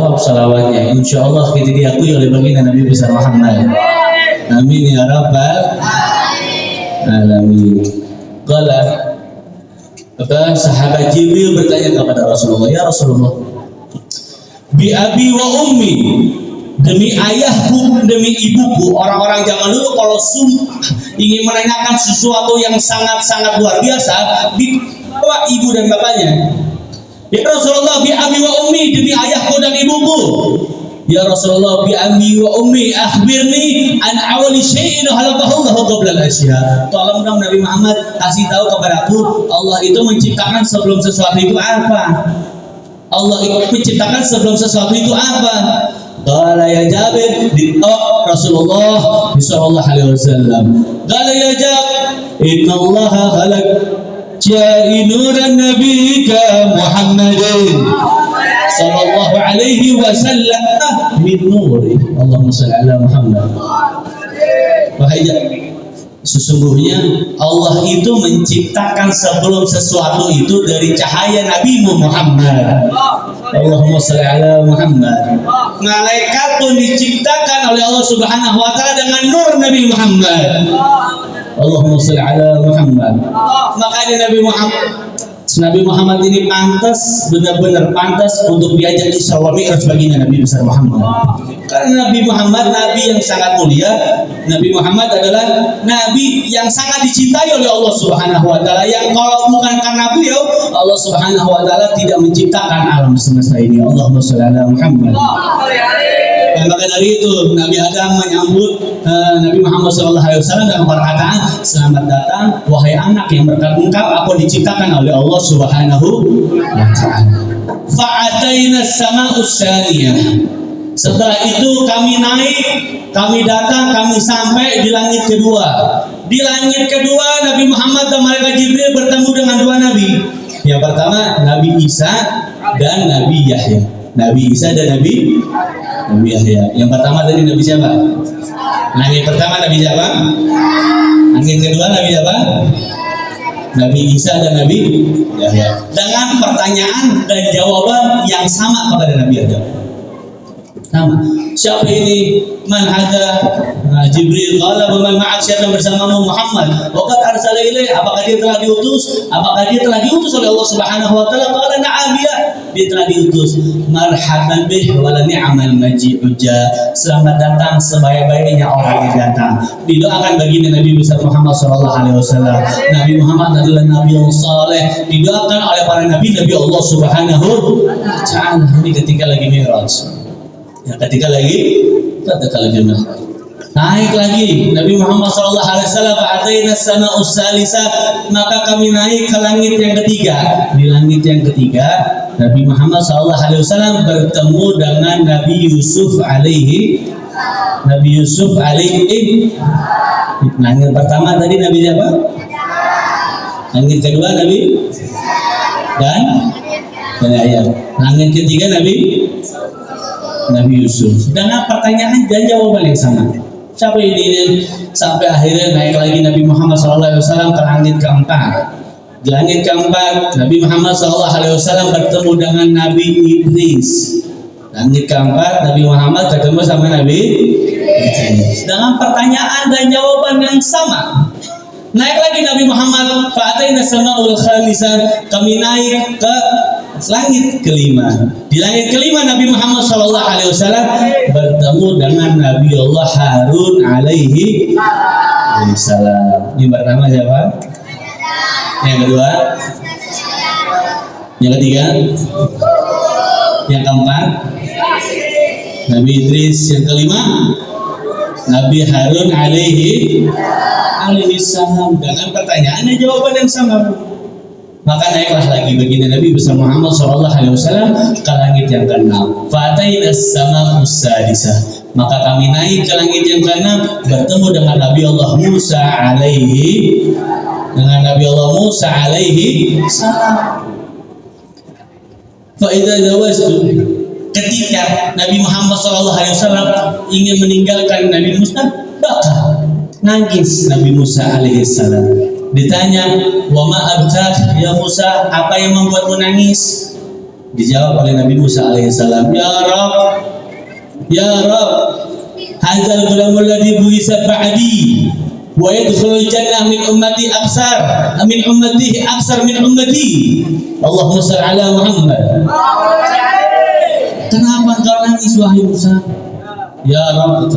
jawab salawatnya. Insya Allah kita diakui oleh baginda Nabi besar Muhammad. Amin ya rabbal alamin. Qala, sahabat Jibril bertanya kepada Rasulullah, ya Rasulullah, bi abi wa ummi, demi ayahku, demi ibuku. Orang-orang zaman dulu kalau ingin menanyakan sesuatu yang sangat-sangat luar biasa, dibawa ibu dan bapaknya. Ya Rasulullah, bi abi wa ummi, demi ayahku dan ibuku. Ya Rasulullah, bi abi wa ummi, akhbirni an awali syai'in khalaqahu Allah qabla al-asya. Tolong dong Nabi Muhammad kasih tahu kepadaku, Allah itu menciptakan sebelum sesuatu itu apa? Allah itu menciptakan sebelum sesuatu itu apa? Qala ya Jabir, Rasulullah sallallahu alaihi wasallam. Qala ya Jabir, inna Allah khalaq nuran nabiyika Muhammadin sallallahu alaihi wasallam min nuri. Allahumma shalli ala Muhammad. Wahai Jabir, sesungguhnya Allah itu menciptakan sebelum sesuatu itu dari cahaya Nabi Muhammad. Allahumma shalli ala Muhammad. Malaikat pun diciptakan oleh Allah Subhanahu wa taala dengan nur Nabi Muhammad. Allahumma shalli ala Muhammad. Makanya Nabi Muhammad ini pantas, benar-benar pantas untuk diajak Isra wa Mi'raj baginda Nabi besar Muhammad. Karena Nabi Muhammad nabi yang sangat mulia. Nabi Muhammad adalah nabi yang sangat dicintai oleh Allah Subhanahu wa taala, yang kalau bukan karena beliau Allah Subhanahu wa taala tidak menciptakan alam semesta ini. Allahumma shalli ala Muhammad. Dan maka dari itu Nabi Adam menyambut Nabi Muhammad SAW dengan perkataan, selamat datang wahai anak yang berkat engkau, aku diciptakan oleh Allah Subhanahu wa taala. Fa'ataina as-sama'us tsaniyah. Setelah itu kami naik, kami datang, kami sampai di langit kedua. Di langit kedua Nabi Muhammad dan malaikat Jibril bertemu dengan dua nabi. Yang pertama Nabi Isa dan Nabi Yahya. Nabi Isa dan Nabi Yahya. Yang pertama tadi Nabi siapa? Langit pertama Nabi siapa? Langit kedua Nabi siapa? Nabi Isa dan Nabi Yahya. Dengan pertanyaan dan jawaban yang sama kepada Nabi Adam. Sama. Siapa ini? Man hada? Jibril. Qala wa man ma'ak, siapa bersamamu? Muhammad. Wa qad arsala ilaih, apakah dia telah diutus? Apakah dia telah diutus oleh Allah Subhanahu wa taala? Qala na'am, ya, dia telah diutus. Marhaban bih wa la ni'mal maji'uja. Selamat datang sebaik-baiknya orang yang datang. Didoakan baginda Nabi besar Muhammad sallallahu alaihi wasallam. Nabi Muhammad adalah nabi yang saleh, didoakan oleh para nabi Allah Subhanahu wa taala. Ini ketika lagi Mi'raj. Ya, ketika lagi naik lagi Nabi Muhammad sallallahu alaihi wasallam, fa'ataina as-sama'us salisa, maka kami naik ke langit yang ketiga. Di langit yang ketiga Nabi Muhammad sallallahu alaihi wasallam bertemu dengan Nabi Yusuf alaihi langit pertama tadi Nabi siapa? Langit kedua Nabi dan Yahya. Langit ketiga Nabi Yusuf. Dengan pertanyaan dan jawaban yang sama. Siapa ini? Sampai akhirnya naik lagi Nabi Muhammad SAW ke langit keempat. Di langit keempat Nabi Muhammad SAW bertemu dengan Nabi Idris. Langit keempat Nabi Muhammad ketemu sama Nabi Idris. Dengan pertanyaan dan jawaban yang sama. Naik lagi Nabi Muhammad, fa'ataina as-sama'ul khamisah, kami naik ke langit kelima. Di langit kelima Nabi Muhammad SAW bertemu dengan Nabi Allah Harun alaihi salam. Yang pertama siapa? Yang kedua? Yang ketiga? Yang keempat? Nabi Idris. Yang kelima? Nabi Harun alaihi salam. Dengan pertanyaan dan jawaban yang sama. Maka naiklah lagi baginda Nabi bersama Muhammad SAW ke langit yang ke-6. Fa'ataina as-sama'us sadisah. Maka kami naik ke langit yang ke-6 bertemu dengan Nabi Allah Musa alaihi salam. Fa idza jawaztu, ketika Nabi Muhammad SAW ingin meninggalkan Nabi Musa, baka nangis Nabi Musa alaihi salam. Ditanya, wa ma abtak ya Musa, apa yang membuatmu nangis? Dijawab oleh Nabi Musa alaihissalam, Ya Rabb, hadzal gulamul ladzi bu'itsa ba'di wa yadkhulul jannah min ummati aksar min ummati. Allahumma shalli ala Muhammad. Kenapa engkau nangis wahai Musa? Ya Rabb,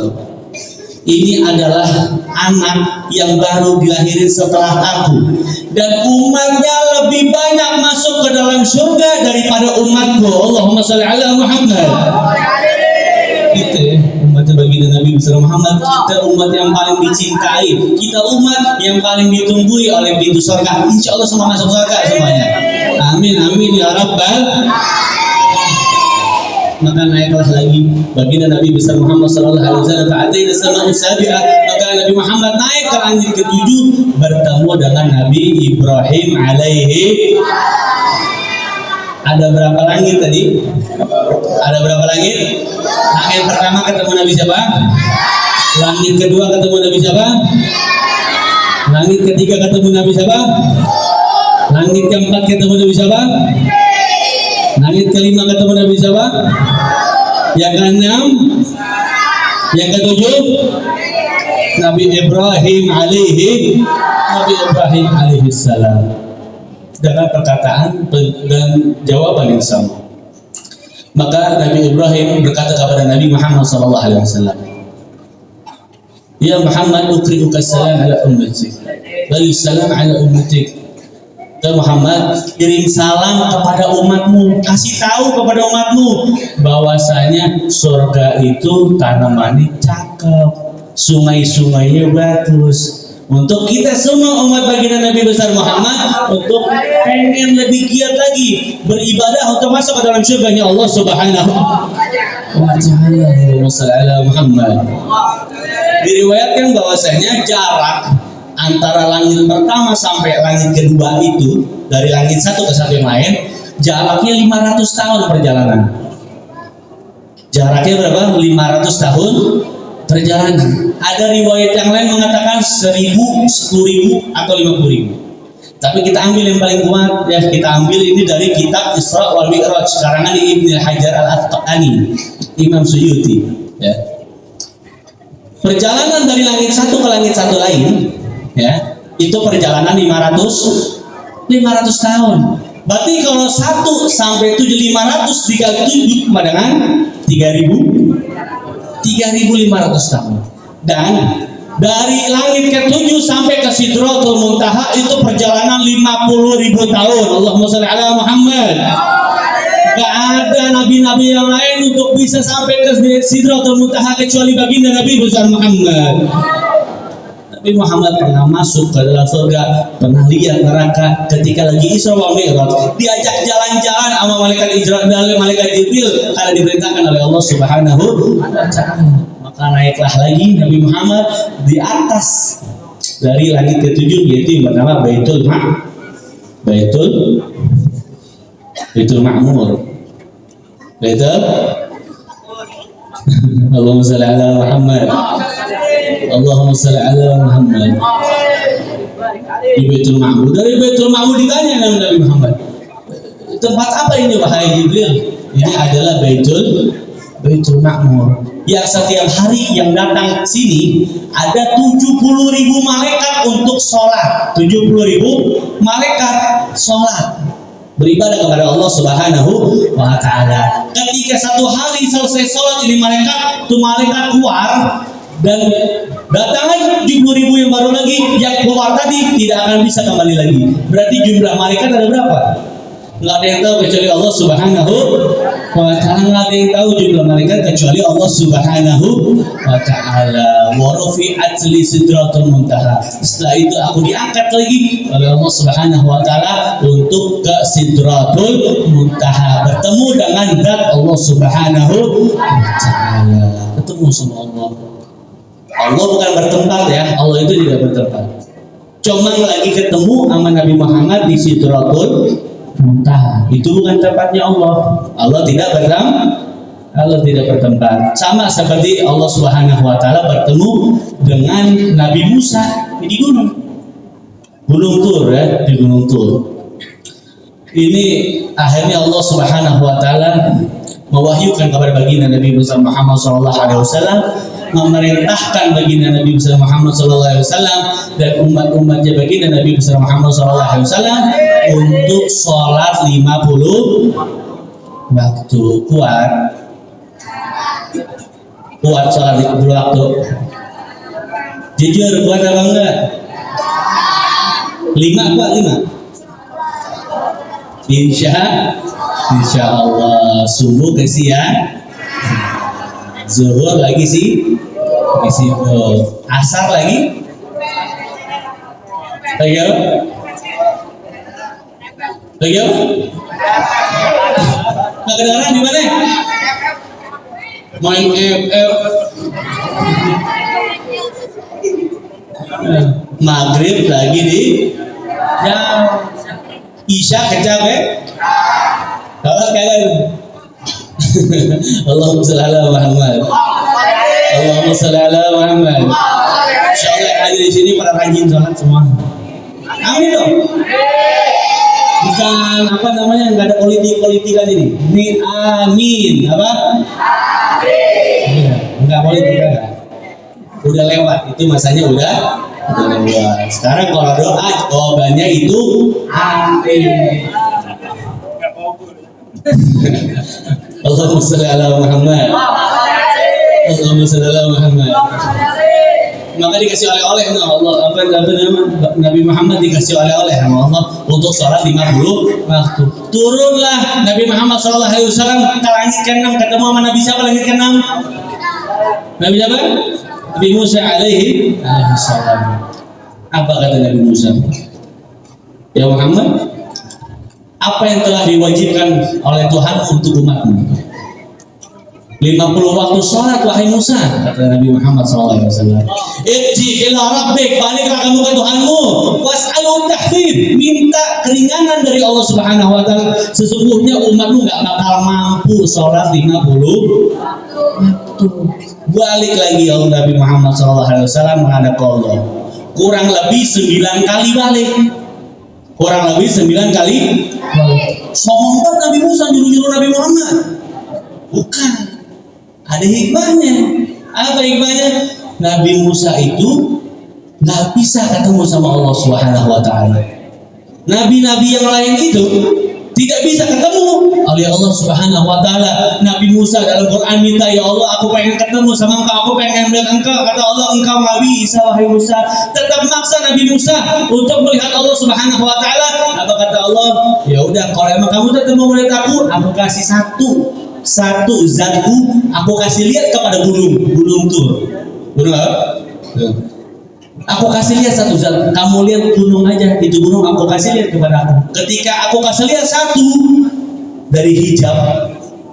ini adalah anak yang baru dilahirin setelah aku, dan umatnya lebih banyak masuk ke dalam surga daripada umatku. Allahumma shalli ala Muhammad. Gitu ya, umatnya baginda Nabi besar Muhammad. Kita umat yang paling dicintai, kita umat yang paling ditunggui oleh pintu surga. Insya Allah semua masuk surga semuanya. Amin amin ya Rabbal. Maka naiklah lagi baginda Nabi besar Muhammad sallallahu alaihi wasallam, fa'ataina sama sabi'ah, maka Nabi Muhammad naik ke langit ketujuh bertemu dengan Nabi Ibrahim alaihi. Ada berapa langit tadi? Ada berapa langit? Langit pertama ketemu Nabi siapa? Langit kedua ketemu Nabi siapa? Langit ketiga ketemu Nabi siapa? Langit keempat ketemu Nabi siapa? Langit kelima ketemu Nabi siapa? Yang keenam, yang ketujuh Nabi Ibrahim alaihi salam, dengan perkataan dan jawaban yang sama. Maka Nabi Ibrahim berkata kepada Nabi Muhammad sallallahu alaihi wasallam, Ya Muhammad, ukri'uka salam ala ummatik, bagi salam ala ummatik. Muhammad, kirim salam kepada umatmu, kasih tahu kepada umatmu bahwasanya surga itu tanamannya cakep, sungai-sungainya bagus. Untuk kita semua umat baginda Nabi besar Muhammad, untuk pengen lebih giat lagi beribadah untuk masuk ke dalam surganya Allah Subhanahu wa ta'ala. Muhammad. Diriwayatkan bahwasanya jarak antara langit pertama sampai langit kedua itu, dari langit satu ke satu yang lain, jaraknya 500 tahun perjalanan. Jaraknya berapa? 500 tahun perjalanan. Ada riwayat yang lain mengatakan 1000, 10.000 atau 50.000. Tapi kita ambil yang paling kuat ya, kita ambil ini dari kitab Isra wal Mi'raj karangan Ibnu Hajar Al-Asqalani, Imam Suyuti ya. Perjalanan dari langit satu ke langit satu lain ya, itu perjalanan 500 tahun. Berarti kalau 1 sampai 7, 500 dikali 7 sama dengan 3.500 tahun. Dan dari langit ke-7 sampai ke Sidratul Muntaha itu perjalanan 50.000 tahun. Allahumma shalli ala Muhammad. Gak ada nabi-nabi yang lain untuk bisa sampai ke Sidratul Muntaha kecuali baginda Nabi besar Muhammad. Nabi Muhammad pernah masuk ke dalam surga, pernah lihat neraka ketika lagi Isra wal Mi'raj, diajak jalan-jalan sama malaikat Jibril karena diperintahkan oleh Allah Subhanahu wa ta'ala. Maka naiklah lagi Nabi Muhammad di atas dari langit ke-7, yaitu yang bernama Baitul Ma'mur. Allahumma shalli ala Muhammad. Allahumma shalli ala Muhammad. Di Baitul Ma'mur. Dari Baitul Ma'mur ditanya dengan Nabi Muhammad, tempat apa ini wahai Jibril? Ini adalah Baitul Ma'mur. Yang setiap hari yang datang sini ada 70.000 malaikat untuk sholat. 70.000 malaikat sholat, beribadah kepada Allah Subhanahu wa ta'ala. Ketika satu hari selesai sholat ini malaikat keluar, dan datang lagi 70.000 yang baru lagi, yang keluar tadi tidak akan bisa kembali lagi. Berarti jumlah malaikat ada berapa? Nggak ada yang tahu kecuali Allah Subhanahu wa ta'ala. Nggak ada yang tahu jumlah malaikat kecuali Allah Subhanahu wa ta'ala. Wa rufi'at li sidratul muntaha. Setelah itu aku diangkat lagi oleh Allah Subhanahu wa ta'ala untuk ke Sidratul Muntaha, bertemu dengan zat Allah Subhanahu wa ta'ala. Ketemu sama Allah. Allah bukan bertempat ya, Allah itu tidak bertempat. Cuma lagi ketemu sama Nabi Muhammad di Sidratul Muntaha. Itu bukan tempatnya Allah. Allah tidak bertempat. Sama seperti Allah Subhanahu wa ta'ala bertemu dengan Nabi Musa di Gunung Tur ya, di Gunung Tur. Ini akhirnya Allah Subhanahu wa taala mewahyukan kepada baginda Nabi Muhammad sallallahu alaihi wasallam, memerintahkan baginda Nabi Muhammad sallallahu alaihi wasallam dan umat-umatnya baginda Nabi Muhammad sallallahu alaihi wasallam untuk sholat 50 waktu. Kuat sholat 50 waktu. Jujur kuat apa enggak? 5 kuat 5. Insya Allah. Subuh kasih ya. Zuhur lagi sih. Asar lagi. Lagi apa? Nggak kedengeran di mana? Main FF. Maghrib lagi di jam. Isya kecapek. Kalau kalian Allahumma shalli ala Muhammad. Allahumma shalli ala Muhammad. Insyaallah hadir di sini para rajin sholat semua. Amin dong. Bukan apa namanya, nggak ada politik-politikan ini. Amin. Apa? Amin. Enggak politikan kan? Udah lewat, itu masanya udah lewat. Sekarang kalau doa jawabannya itu amin. Allahumma shalli ala Muhammad. Allahumma shalli ala Muhammad. Maka dikasih oleh-oleh sama Allah. Apa nama Nabi Muhammad dikasih oleh-oleh sama Allah untuk sholat 50 waktu. Turunlah Nabi Muhammad sallallahu alaihi wasallam ke langit ke-6, ketemu sama Nabi siapa langit ke-6? Nabi siapa? Nabi Musa alaihi salam. Apa kata Nabi Musa? Ya Muhammad, apa yang telah diwajibkan oleh Tuhan untuk umatmu? 50 waktu sholat wahai Musa, kata Nabi Muhammad SAW. Irji ila rabbik, baliklah kamu ke Tuhanmu. Was'alu tahfid, minta keringanan dari Allah Subhanahu wa taala. Sesungguhnya umatmu gak bakal mampu sholat 50 waktu. Balik lagi Allah Nabi Muhammad SAW menghadap Allah. Kurang lebih 9 kali balik. Kurang lebih 9 kali balik. Sombong banget Nabi Musa nyuruh-nyuruh Nabi Muhammad. Bukan. Ada hikmahnya. Apa hikmahnya? Nabi Musa itu nggak bisa ketemu sama Allah Subhanahu wa taala. Nabi-nabi yang lain itu tidak bisa ketemu oleh Allah Subhanahu wa taala. Nabi Musa dalam Quran minta, ya Allah, aku pengen ketemu sama engkau, aku pengen melihat engkau. Kata Allah, engkau nggak bisa wahai Musa. Tetap maksa Nabi Musa untuk melihat Allah Subhanahu wa taala. Apa kata Allah? Ya udah, kalau emang kamu tetap mau melihat aku kasih satu zatku, aku kasih lihat kepada gunung Tur. Gunung apa? Aku kasih lihat satu zat, kamu lihat gunung aja, itu gunung aku kasih lihat kepada aku. Ketika aku kasih lihat satu dari hijab,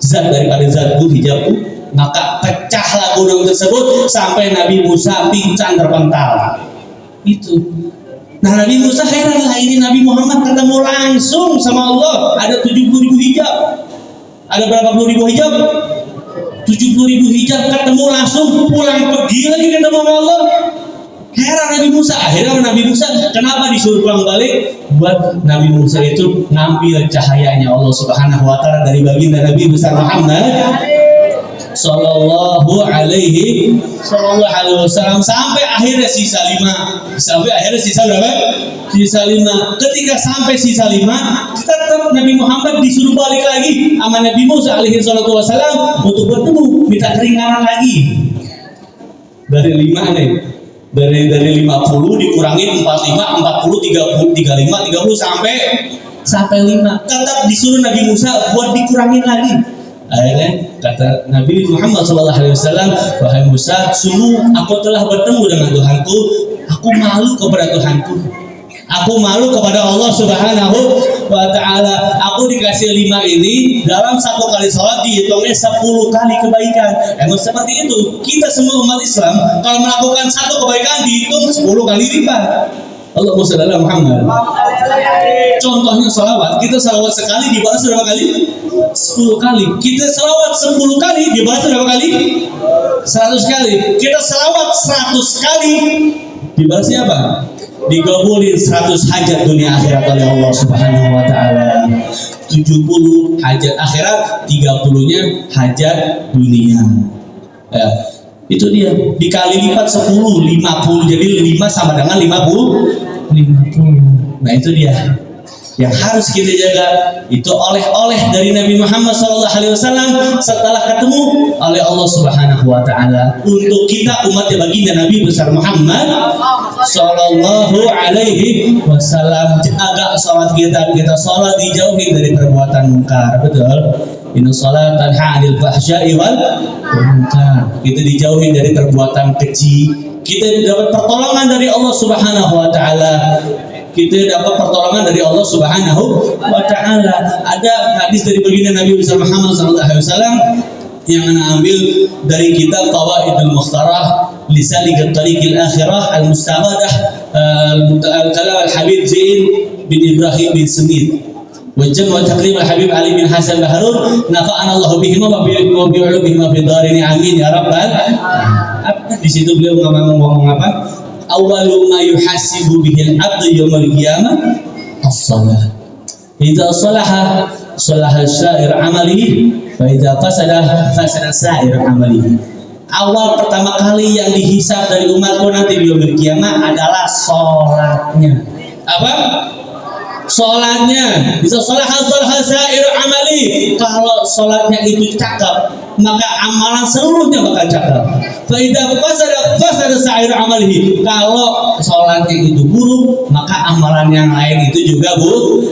zat daripada zatku, hijabku, maka pecahlah gunung tersebut sampai Nabi Musa pingsan terpental. Itu. Nah, Nabi Musa heran lah, ini Nabi Muhammad ketemu langsung sama Allah, ada 70.000 hijab. Ada berapa puluh ribu hijab? 70.000 hijab, ketemu langsung, pulang pergi lagi ketemu sama Allah. Heran Nabi Musa. Akhirnya Nabi Musa kenapa disuruh pulang balik? Buat Nabi Musa itu ngambil cahayanya Allah Subhanahu wa taala dari baginda Nabi besar Muhammad sallallahu alaihi wasallam sampai akhirnya sisa 5. Sampai akhirnya sisa berapa? Sisa 5. Ketika sampai sisa 5, tetap Nabi Muhammad disuruh balik lagi sama Nabi Musa alaihi wasallam untuk bertemu, minta keringanan lagi. Dari 5 nih. Dari 50 dikurangi 45, 40, 30, 35, 30 sampai 5. Tetap disuruh Nabi Musa buat dikurangin lagi. Akhirnya kata Nabi Muhammad SAW, wahai Musa, sungguh aku telah bertemu dengan Tuhanku. Aku malu kepada Tuhanku. Aku malu kepada Allah Subhanahu wa taala. Aku dikasih 5 ini, dalam satu kali sholat dihitungnya 10 kali kebaikan. Emang seperti itu. Kita semua umat Islam kalau melakukan satu kebaikan dihitung 10 kali lipat. Allahumma shalli ala Muhammad. Contohnya sholawat, kita sholawat sekali dibalas berapa kali? 10 kali. Kita sholawat 10 kali dibalas berapa kali? 100 kali. Kita sholawat 100 kali dibalasnya apa? digabulin 100 hajat dunia akhirat oleh Allah Subhanahu wa taala. 70 hajat akhirat, 30-nya hajat dunia. Ya, itu dia dikali lipat 10, 50, jadi 5 sama dengan 50. Nah itu dia yang harus kita jaga. Itu oleh-oleh dari Nabi Muhammad SAW setelah ketemu oleh Allah Subhanahu wa taala untuk kita umatnya baginda Nabi besar Muhammad Sallallahu Alaihi Wasallam. Jaga sholat kita sholat dijauhin dari perbuatan mungkar. Betul. Inna sholat tanha 'anil fahsya'i wal munkar. Kita dijauhin dari perbuatan keji. Kita dapat pertolongan dari Allah Subhanahu wa taala. Kita dapat pertolongan dari Allah Subhanahu wa taala. Ada hadis dari baginda Nabi besar Muhammad sallallahu alaihi wasallam yang ana ambil dari kitab Fawaidul Mukhtarah Lisalik Tariqil Akhirah Al-Mustawadah al-Kalam Al-Habib Zain bin Ibrahim bin Smith wajah wa takrim Al-Habib Ali bin Hasan Baharun nafa'ana Allah bihima wa bi'ulubihima fi darini amin ya rabbal. Di situ beliau ngomong apa? Awwalu ma yuhasibu bihil abdu yawmal qiyamah as-salah. Idza salaha salaha sa'ir amalihi wa idza fasada fasada sa'ir amalihi. Awal pertama kali yang dihisab dari umatku nanti di yaumil qiyamah adalah salatnya. Apa? Salatnya. Bisa salaha sa'ir amali. Kalau salatnya itu cakep, maka amalan seluruhnya bakal cakep. Faidah fasada sa'ir amalihi. Kalau salatnya itu buruk, maka amalan yang lain itu juga buruk.